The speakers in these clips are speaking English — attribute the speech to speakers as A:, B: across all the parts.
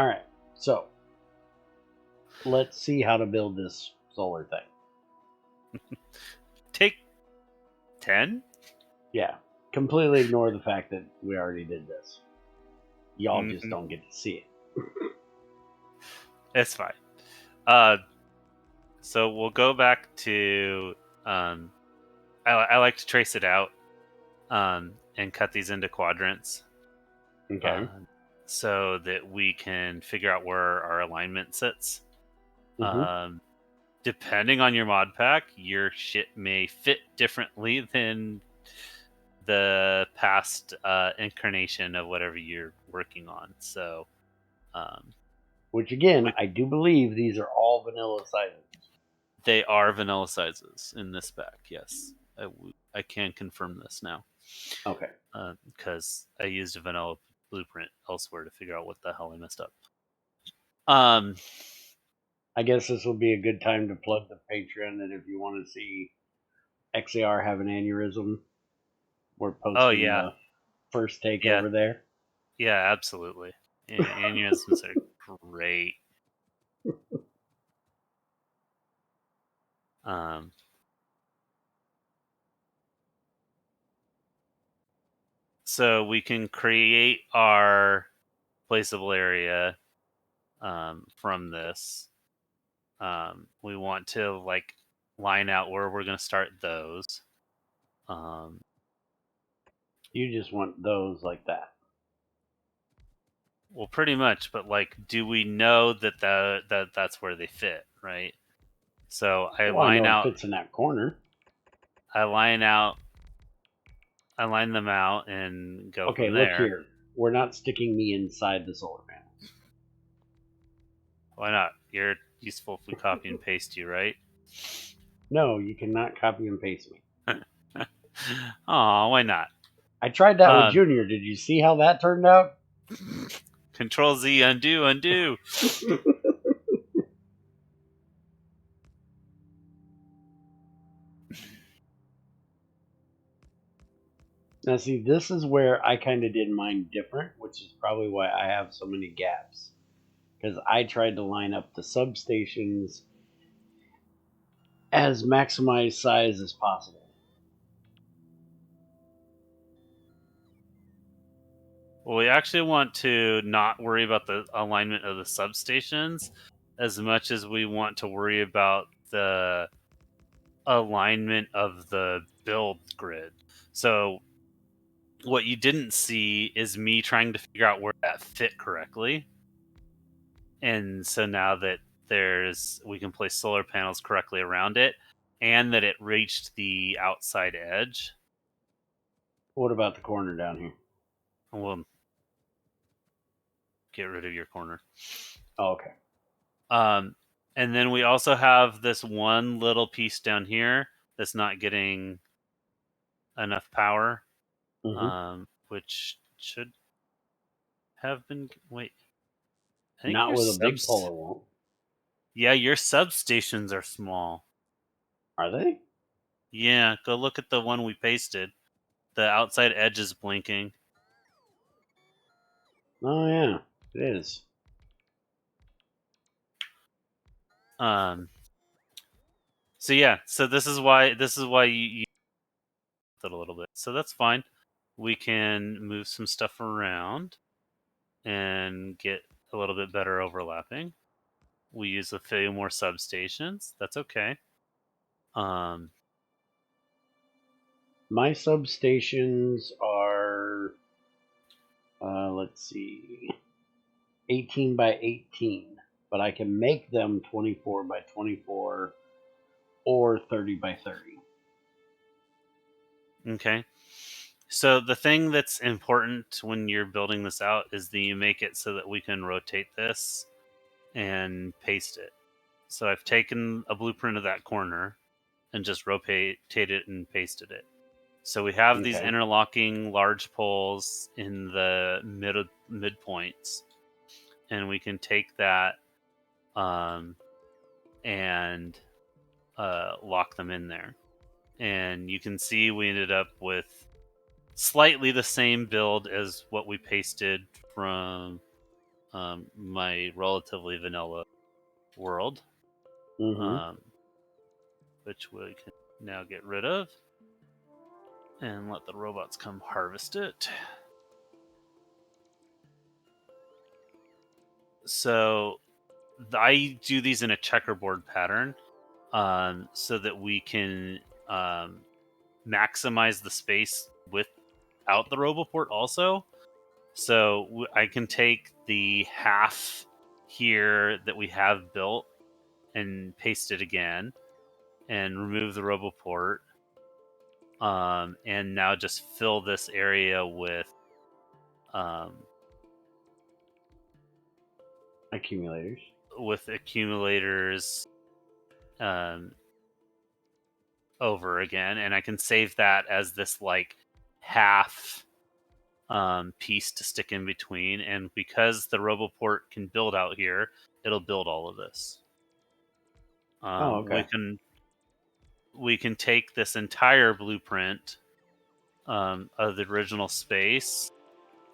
A: All right. So let's see how to build this solar thing.
B: Take 10?
A: Yeah. Completely ignore the fact that we already did this. Y'all just don't get to see it.
B: It's fine. So we'll go back to. I like to trace it out, and cut these into quadrants.
A: Okay.
B: So that we can figure out where our alignment sits. Depending on your mod pack, your shit may fit differently than the past incarnation of whatever you're working on. So,
A: which again, I do believe these are all vanilla sizes.
B: They are vanilla sizes in this pack. Yes, I can confirm this now.
A: Okay.
B: Because I used a vanilla blueprint elsewhere to figure out what the hell I messed up.
A: I guess this will be a good time to plug the Patreon, and if you want to see XAR have an aneurysm, we're posting the first take over there.
B: Yeah, absolutely. Aneurysms are great. So we can create our placeable area from this. We want to like line out where we're going to start those.
A: You just want those like that.
B: Well, pretty much, but like, do we know that that's where they fit, right? So I line out.
A: It fits in that corner.
B: I line them out and go
A: okay,
B: from there.
A: Look here. We're not sticking me inside the solar panels.
B: Why not? You're useful if we copy and paste you, right?
A: No, you cannot copy and paste me.
B: Aw, why not?
A: I tried that with Junior. Did you see how that turned out?
B: Control Z, undo.
A: Now, see, this is where I kind of did mine different, which is probably why I have so many gaps. Because I tried to line up the substations as maximized size as possible.
B: Well, we actually want to not worry about the alignment of the substations as much as we want to worry about the alignment of the build grid. So what you didn't see is me trying to figure out where that fit correctly. And so now that we can place solar panels correctly around it, and that it reached the outside edge.
A: What about the corner down here?
B: We'll get rid of your corner.
A: Oh, okay.
B: And then we also have this one little piece down here that's not getting enough power, which should have been. Wait,
A: I think not with a big polar won't.
B: Yeah, your substations are small.
A: Are they?
B: Yeah, go look at the one we pasted. The outside edge is blinking.
A: Oh yeah, it is.
B: So yeah, so this is why you it a little bit. So that's fine. We can move some stuff around and get a little bit better overlapping. We use a few more substations. That's okay.
A: My substations are let's see, 18 by 18, but I can make them 24 by 24 or 30 by 30.
B: Okay. So the thing that's important when you're building this out is that you make it so that we can rotate this and paste it. So I've taken a blueprint of that corner and just rotated it and pasted it. So we have these interlocking large poles in the midpoints, and we can take that and lock them in there. And you can see we ended up with slightly the same build as what we pasted from my relatively vanilla world,
A: Mm-hmm.
B: which we can now get rid of and let the robots come harvest it. So I do these in a checkerboard pattern, so that we can maximize the space without the RoboPort also. So I can take the half here that we have built and paste it again and remove the RoboPort, and now just fill this area um,
A: Accumulators.
B: with accumulators um, over again, and I can save that as this like half piece to stick in between. And because the RoboPort can build out here, it'll build all of this.
A: Oh, okay.
B: We can take this entire blueprint of the original space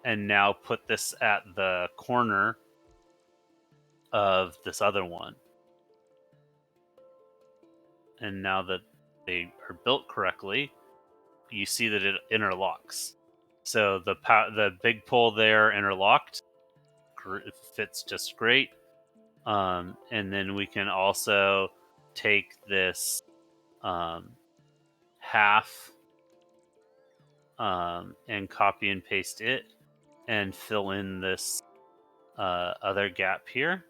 B: and now put this at the corner of this other one. And now that they are built correctly, you see that it interlocks. So the big pole there interlocked, fits just great. And then we can also take this half and copy and paste it and fill in this other gap here.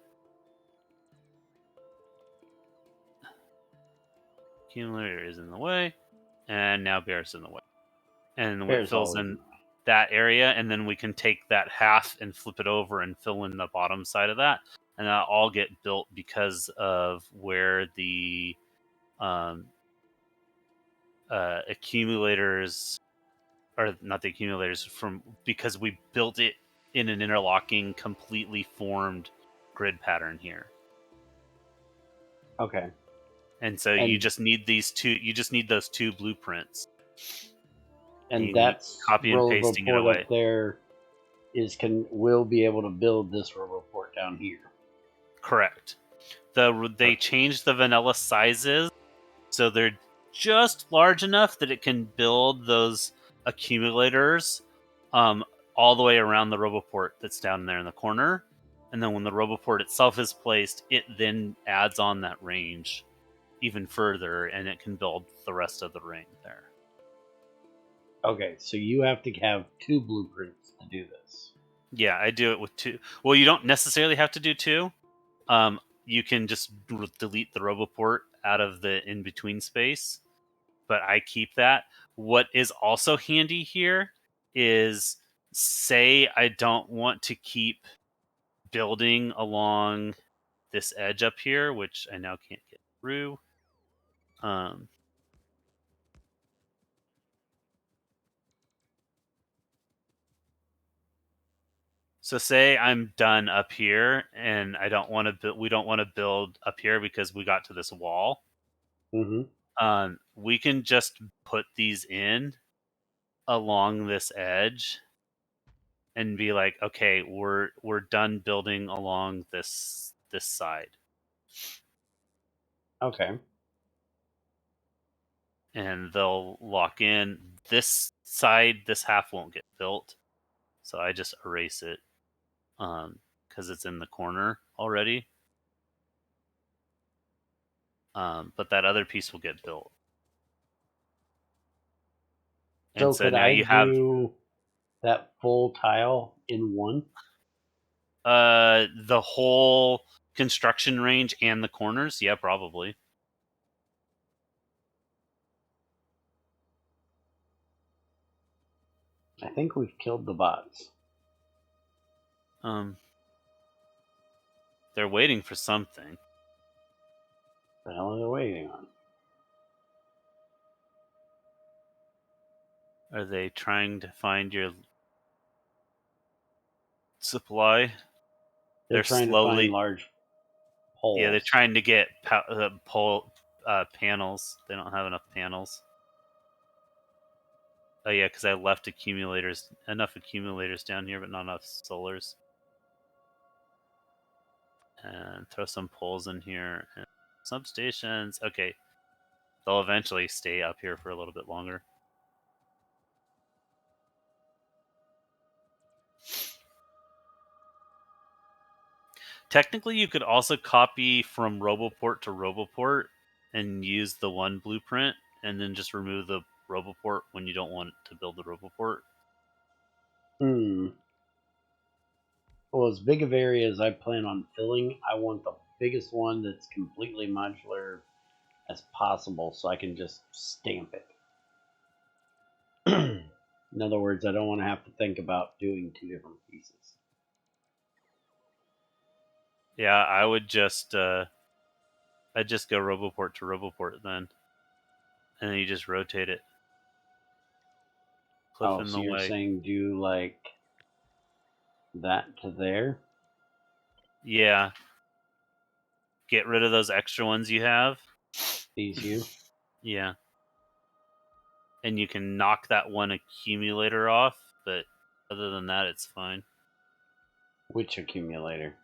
B: Accumulator is in the way, and now Bear's in the way. And it
A: There's
B: fills
A: always
B: in that area, and then we can take that half and flip it over and fill in the bottom side of that, and that'll all get built because of where the accumulators, or not the accumulators, from because we built it in an interlocking, completely formed grid pattern here.
A: okay.
B: And so you
A: And
B: just need these two. You just need those two blueprints.
A: and
B: You can keep
A: that's
B: copy and pasting it
A: RoboPort
B: away.
A: up there will be able to build this RoboPort down here.
B: Correct. They changed the vanilla sizes, so they're just large enough that it can build those accumulators all the way around the RoboPort that's down there in the corner. And then when the RoboPort itself is placed, it then adds on that range even further, and it can build the rest of the ring there.
A: Okay, so you have to have two blueprints to do this.
B: Yeah, I do it with two. Well, you don't necessarily have to do two. You can just delete the RoboPort out of the in-between space, but I keep that. What is also handy here is, say I don't want to keep building along this edge up here, which I now can't get through. So say I'm done up here, and I don't want to build. We don't want to build up here because we got to this wall.
A: Mm-hmm.
B: We can just put these in along this edge and be like, okay, we're done building along this side.
A: Okay.
B: And they'll lock in this side. This half won't get built, so I just erase it because it's in the corner already. But that other piece will get built. And
A: So
B: so
A: could
B: now
A: I
B: you have
A: do that full tile in one?
B: the whole construction range and the corners. Yeah, probably.
A: I think we've killed the bots.
B: They're waiting for something.
A: The hell are they waiting on?
B: Are they trying to find your supply?
A: They're
B: They're
A: trying to find
B: slowly.
A: large
B: Yeah, they're
A: holes.
B: trying to get panels. They don't have enough panels. Oh yeah, because I left enough accumulators down here, but not enough solars. And throw some poles in here. And substations. Okay. They'll eventually stay up here for a little bit longer. Technically, you could also copy from Roboport to Roboport and use the one blueprint and then just remove the Roboport when you don't want to build the Roboport.
A: Well, as big of area as I plan on filling, I want the biggest one that's completely modular as possible so I can just stamp it. In other words, I don't want to have to think about doing two different pieces.
B: Yeah, I'd just go Roboport to Roboport then. And then you just rotate it. Cliff in
A: so
B: the
A: you're
B: way.
A: saying do like that to there?
B: Yeah. Get rid of those extra ones you have.
A: These you?
B: Yeah. And you can knock that one accumulator off, but other than that, it's fine.
A: Which accumulator?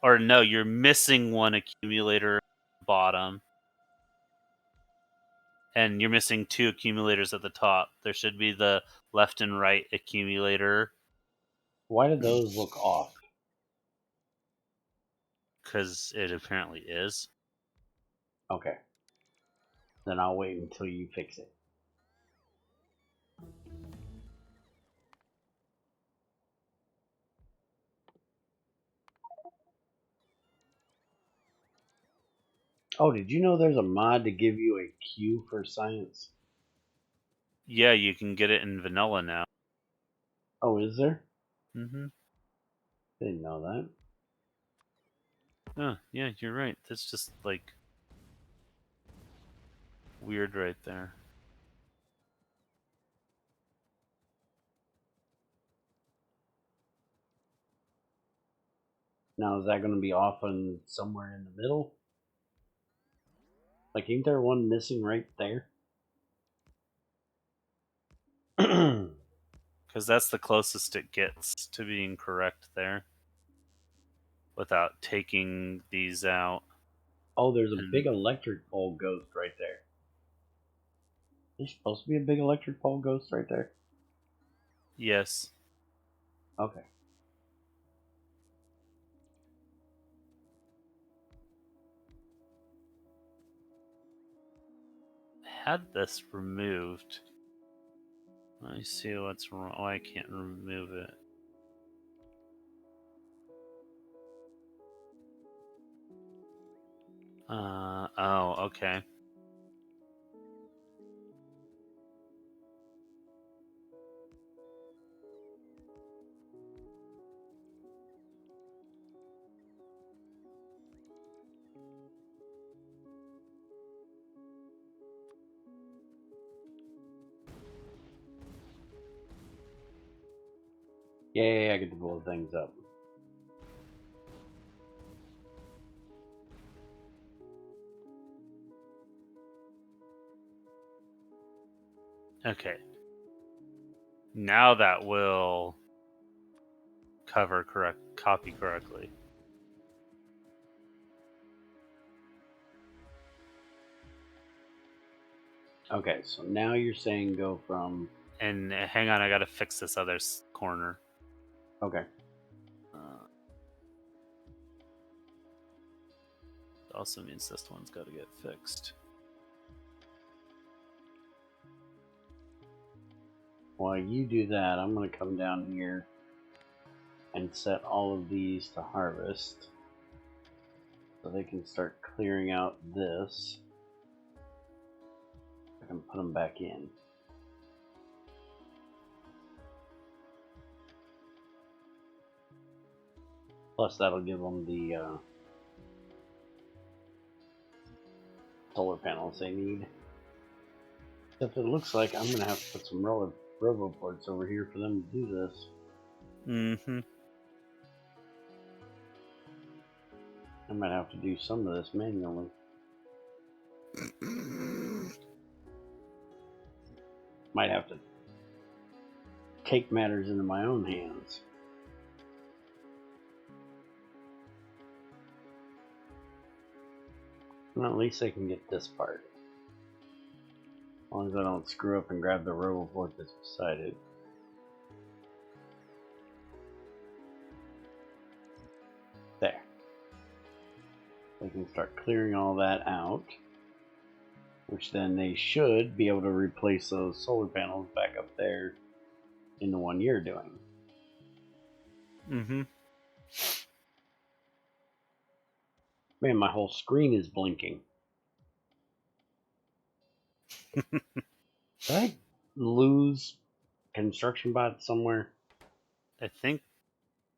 B: Or no, you're missing one accumulator bottom. And you're missing two accumulators at the top. There should be the left and right accumulator.
A: Why do those look off?
B: Because it apparently is.
A: Okay. Then I'll wait until you fix it. Oh, did you know there's a mod to give you a Q for science?
B: Yeah, you can get it in vanilla now.
A: Oh, is there?
B: Mm-hmm.
A: Didn't know that.
B: Oh, yeah, you're right. That's just, like, weird right there.
A: Now, is that going to be off on somewhere in the middle? Like, ain't there one missing right there?
B: Because that's the closest it gets to being correct there. Without taking these out.
A: Oh, there's a big electric pole ghost right there. There's supposed to be a big electric pole ghost right there?
B: Yes.
A: Okay.
B: Had this removed. Let me see what's wrong. Oh, I can't remove it. Oh, okay.
A: Yay, I get to blow things up.
B: Okay. Now that will copy correctly.
A: Okay, so now you're saying go from...
B: And hang on, I gotta fix this other corner.
A: Okay.
B: Also means this one's gotta get fixed.
A: While you do that, I'm going to come down here and set all of these to harvest so they can start clearing out this. I can put them back in. Plus that'll give them the solar panels they need. Except it looks like I'm going to have to put some roboports over here for them to do this.
B: Mm-hmm.
A: I might have to do some of this manually. Might have to take matters into my own hands. Well, at least I can get this part. As long as I don't screw up and grab the robot that's beside it. There. They can start clearing all that out. Which then they should be able to replace those solar panels back up there in the one you're doing.
B: Mm-hmm.
A: Man, my whole screen is blinking. Did I lose construction bots somewhere?
B: I think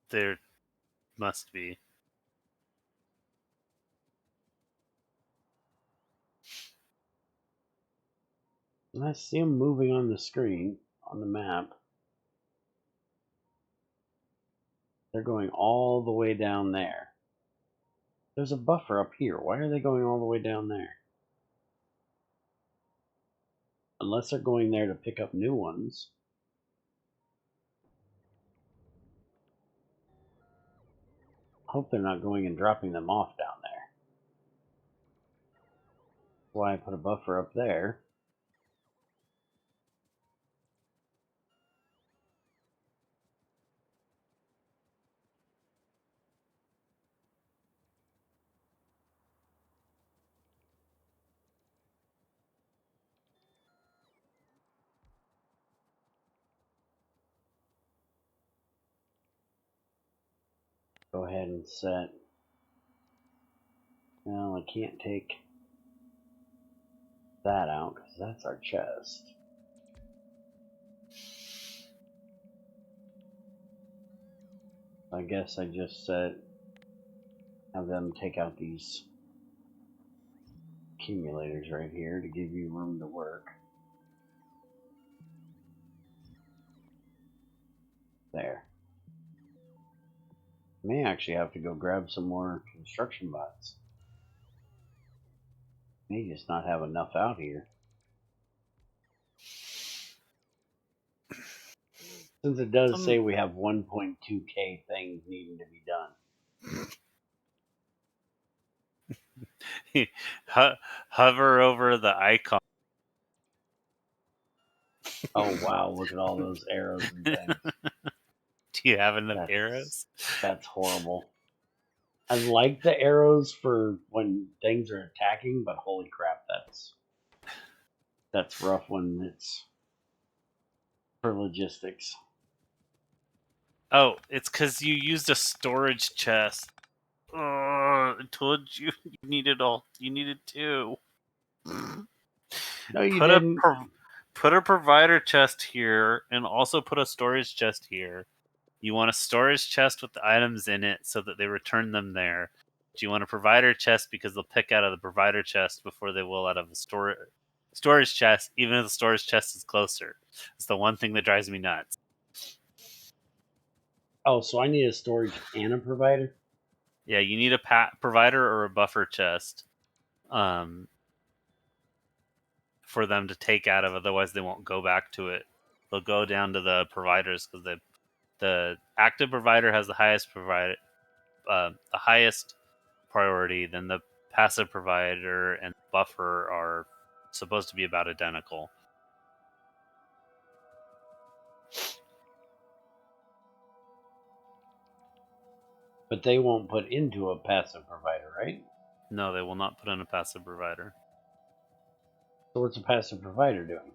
B: there must be.
A: And I see them moving on the screen, on the map. They're going all the way down there. There's a buffer up here. Why are they going all the way down there? Unless they're going there to pick up new ones. Hope they're not going and dropping them off down there. That's why I put a buffer up there. Go ahead and set. Well, I can't take that out because that's our chest. I guess I just said have them take out these accumulators right here to give you room to work. There. May actually have to go grab some more construction bots. May just not have enough out here. Since it does say we have 1.2k things needing to be done.
B: Hover over the icon.
A: Oh wow, look at all those arrows and things.
B: Do you have enough arrows?
A: That's horrible. I like the arrows for when things are attacking, but holy crap, that's rough when it's for logistics.
B: Oh, it's because you used a storage chest. Oh, I told you needed all. You needed two.
A: No, you didn't.
B: Put a provider chest here, and also put a storage chest here. You want a storage chest with the items in it so that they return them there. Do you want a provider chest because they'll pick out of the provider chest before they will out of the storage chest, even if the storage chest is closer. It's the one thing that drives me nuts.
A: Oh, so I need a storage and a provider?
B: Yeah, you need a provider or a buffer chest for them to take out of. Otherwise, they won't go back to it. They'll go down to the providers because the active provider has the highest priority. Then the passive provider and buffer are supposed to be about identical.
A: But they won't put into a passive provider, right?
B: No, they will not put in a passive provider.
A: So what's a passive provider doing?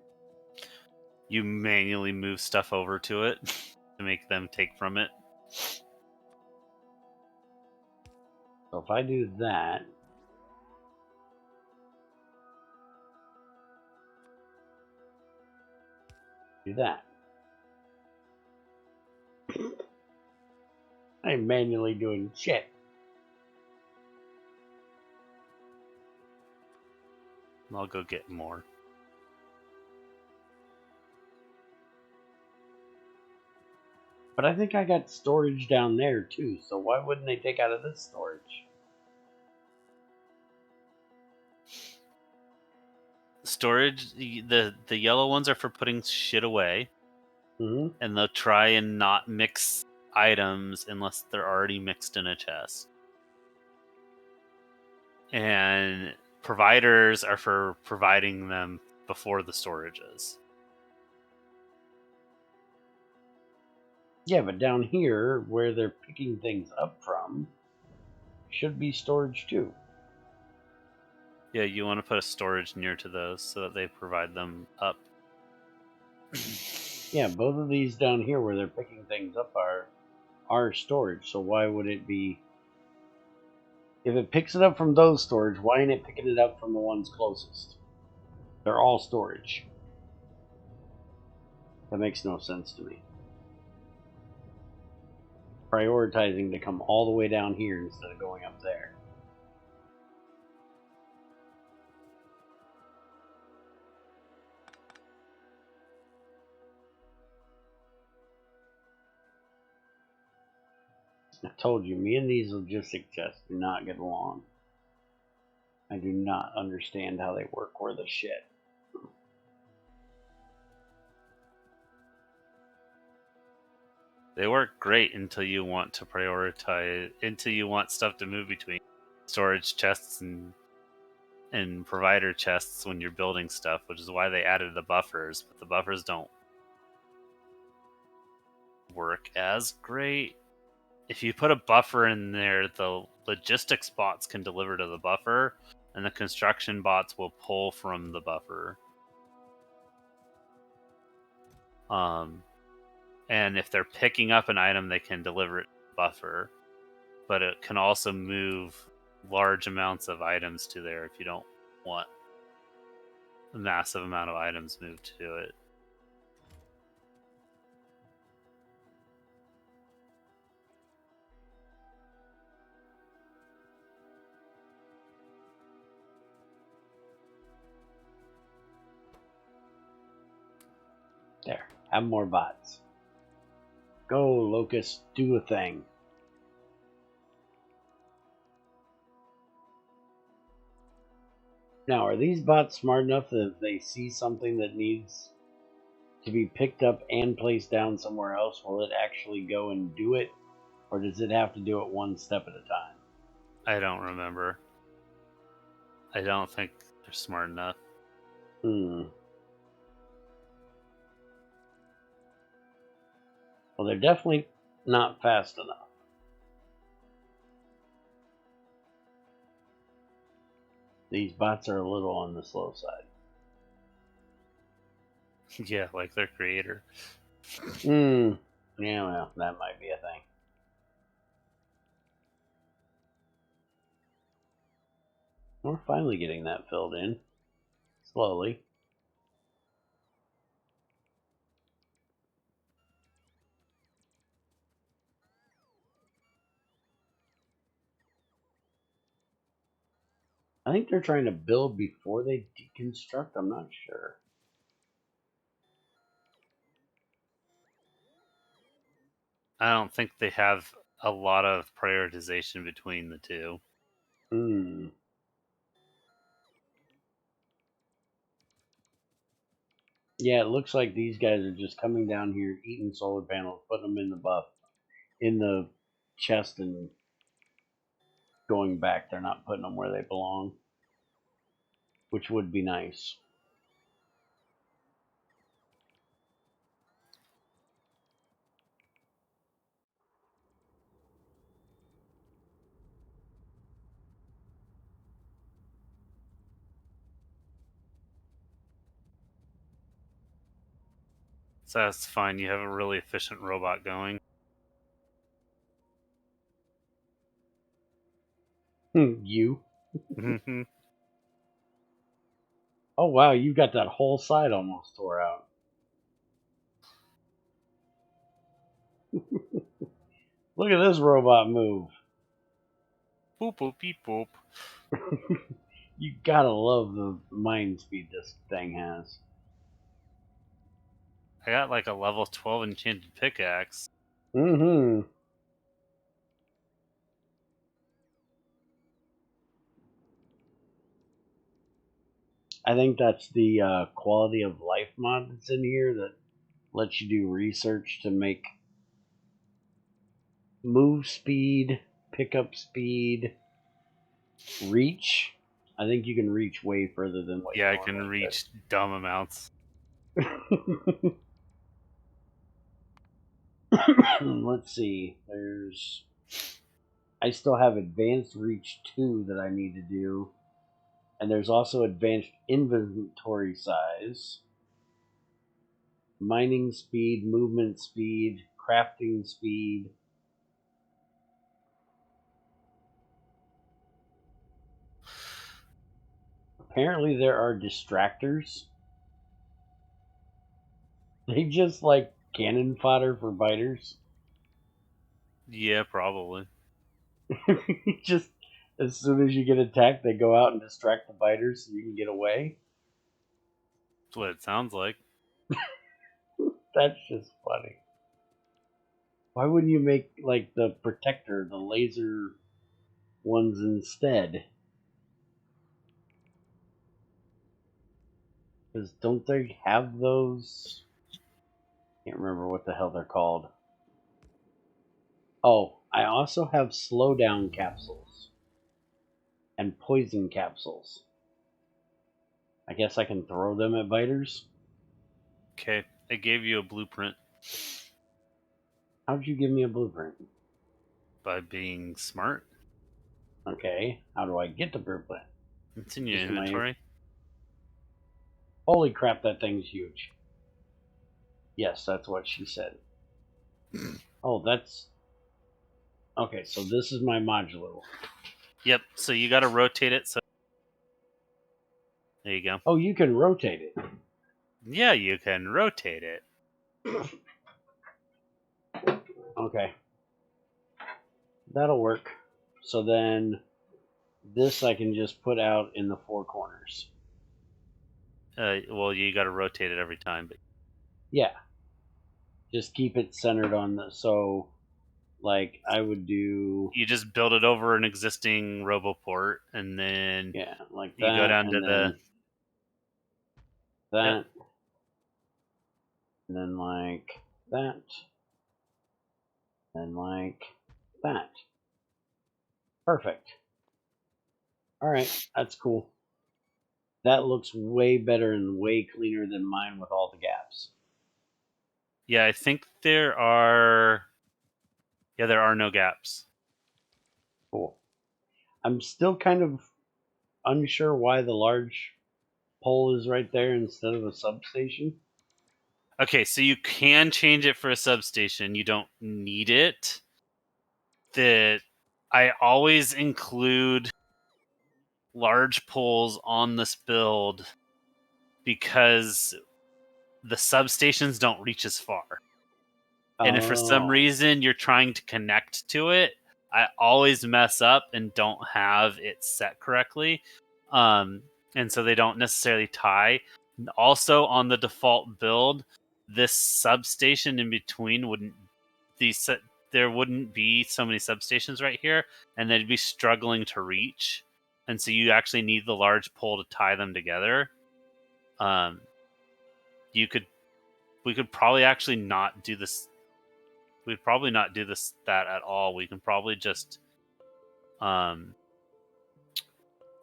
B: You manually move stuff over to it to make them take from it.
A: So if I do that, do that. I'm manually doing shit.
B: I'll go get more.
A: But I think I got storage down there too, so why wouldn't they take out of this storage?
B: Storage, the yellow ones are for putting shit away.
A: Mm-hmm.
B: And they'll try and not mix items unless they're already mixed in a chest. And providers are for providing them before the storages.
A: Yeah, but down here, where they're picking things up from, should be storage too.
B: Yeah, you want to put a storage near to those so that they provide them up.
A: Yeah, both of these down here where they're picking things up are storage. So why would it be? If it picks it up from those storage, why ain't it picking it up from the ones closest? They're all storage. That makes no sense to me. Prioritizing to come all the way down here instead of going up there. I told you, me and these logistic chests do not get along. I do not understand how they work worth a shit.
B: They work great until you want to prioritize, until you want stuff to move between storage chests and provider chests when you're building stuff, which is why they added the buffers, but the buffers don't work as great. If you put a buffer in there, the logistics bots can deliver to the buffer, and the construction bots will pull from the buffer. And if they're picking up an item, they can deliver it to the buffer, but it can also move large amounts of items to there if you don't want a massive amount of items moved to it.
A: There, have more bots. Go, Locust, do a thing. Now, are these bots smart enough that if they see something that needs to be picked up and placed down somewhere else, will it actually go and do it? Or does it have to do it one step at a time?
B: I don't remember. I don't think they're smart enough.
A: Well, they're definitely not fast enough. These bots are a little on the slow side.
B: Yeah, like their creator.
A: Yeah, well, that might be a thing. We're finally getting that filled in. Slowly. I think they're trying to build before they deconstruct. I'm not sure.
B: I don't think they have a lot of prioritization between the two.
A: Yeah, it looks like these guys are just coming down here, eating solar panels, putting them in the chest, and going back. They're not putting them where they belong, which would be nice.
B: So that's fine. You have a really efficient robot going.
A: You. Oh wow, you got that whole side almost tore out. Look at this robot move.
B: Boop boop beep boop.
A: You gotta love the mind speed this thing has.
B: I got like a level 12 enchanted pickaxe.
A: I think that's the quality of life mod that's in here that lets you do research to make move speed, pickup speed, reach I think you can reach way further than what
B: Yeah,
A: you
B: I can
A: normally
B: reach dumb amounts.
A: could. Let's see. I still have advanced reach 2 that I need to do. And there's also advanced inventory size, mining speed, movement speed, crafting speed. Apparently there are distractors. They just like cannon fodder for biters.
B: Yeah, probably.
A: Just as soon as you get attacked, they go out and distract the biters so you can get away.
B: That's what it sounds like.
A: That's just funny. Why wouldn't you make like the protector, the laser ones instead? Because don't they have those? Can't remember what the hell they're called. Oh, I also have slowdown capsules and poison capsules. I guess I can throw them at biters.
B: Okay, I gave you a blueprint
A: How'd you give me a blueprint?
B: by being smart.
A: Okay, how do I get the blueprint?
B: It's in your
A: Just in my
B: inventory.
A: Holy crap, that thing's huge. Yes, that's what she said. Oh, that's okay. So this is my modular one.
B: Yep. So you got to rotate it. So there you go.
A: Oh, you can rotate it.
B: Yeah, you can rotate it.
A: Okay, that'll work. So then this I can just put out in the four corners.
B: Well, you got to rotate it every time, but
A: Yeah, just keep it centered on the. So, like, I would do.
B: you just build it over an existing RoboPort, and then
A: Yeah, like
B: you go
A: that,
B: down to
A: and
B: the.
A: then
B: Yep.
A: that, and then like that, and like that. Perfect. All right, that's cool. That looks way better and way cleaner than mine with all the gaps.
B: Yeah, I think there are. Yeah, there are no gaps.
A: Cool. I'm still kind of unsure why the large pole is right there instead of a substation.
B: Okay, so you can change it for a substation. You don't need it. That I always include large poles on this build because the substations don't reach as far. And if for some
A: Oh,
B: reason you're trying to connect to it, I always mess up and don't have it set correctly. And so they don't necessarily tie. Also, on the default build, this substation in between wouldn't these there wouldn't be so many substations right here, and they'd be struggling to reach. And so you actually need the large pole to tie them together. Um, you could we could probably actually not do this. We'd probably not do that at all. We can probably just um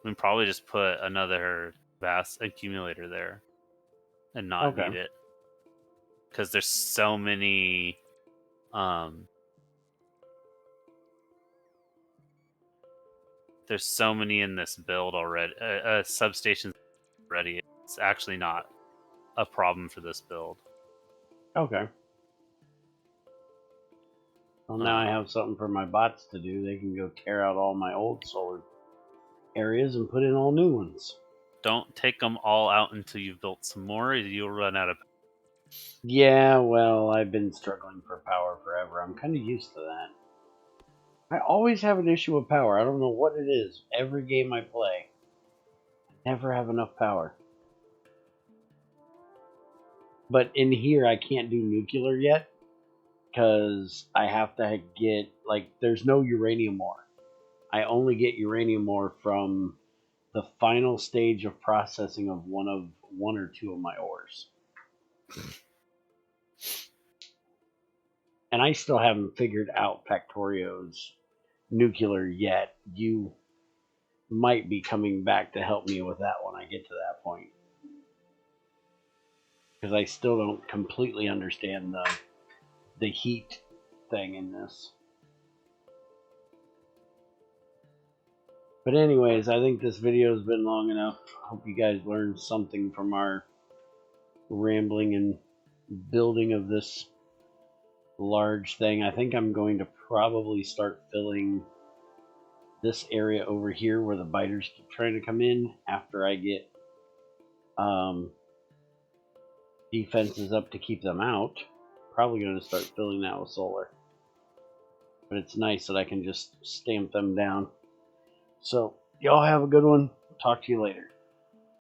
B: we can probably just put another vast accumulator there and not
A: okay.
B: need it because there's so many um there's so many in this build already. Substations already. It's actually not a problem for this build.
A: Okay. Well, now I
B: Um,
A: have something for my bots to do. They can go tear out all my old solar areas and put in all new ones.
B: don't take them all out until you've built some more. You'll run out of.
A: Yeah, well, I've been struggling for power forever. I'm kind of used to that. I always have an issue with power. I don't know what it is. Every game I play, I never have enough power. But in here, I can't do nuclear yet because I have to get, like, there's no uranium ore. I only get uranium ore from the final stage of processing of one or two of my ores. And I still haven't figured out Factorio's nuclear yet. might be coming back to help me with that when I get to that point. Because I still don't completely understand the heat thing in this. But anyways, I think this video has been long enough. I hope you guys learned something from our rambling and building of this large thing. I think I'm going to probably start filling this area over here where the biters keep trying to come in after I get defenses up to keep them out. Probably going to start filling that with solar. But it's nice that I can just stamp them down. So, y'all have a good one. Talk to you later.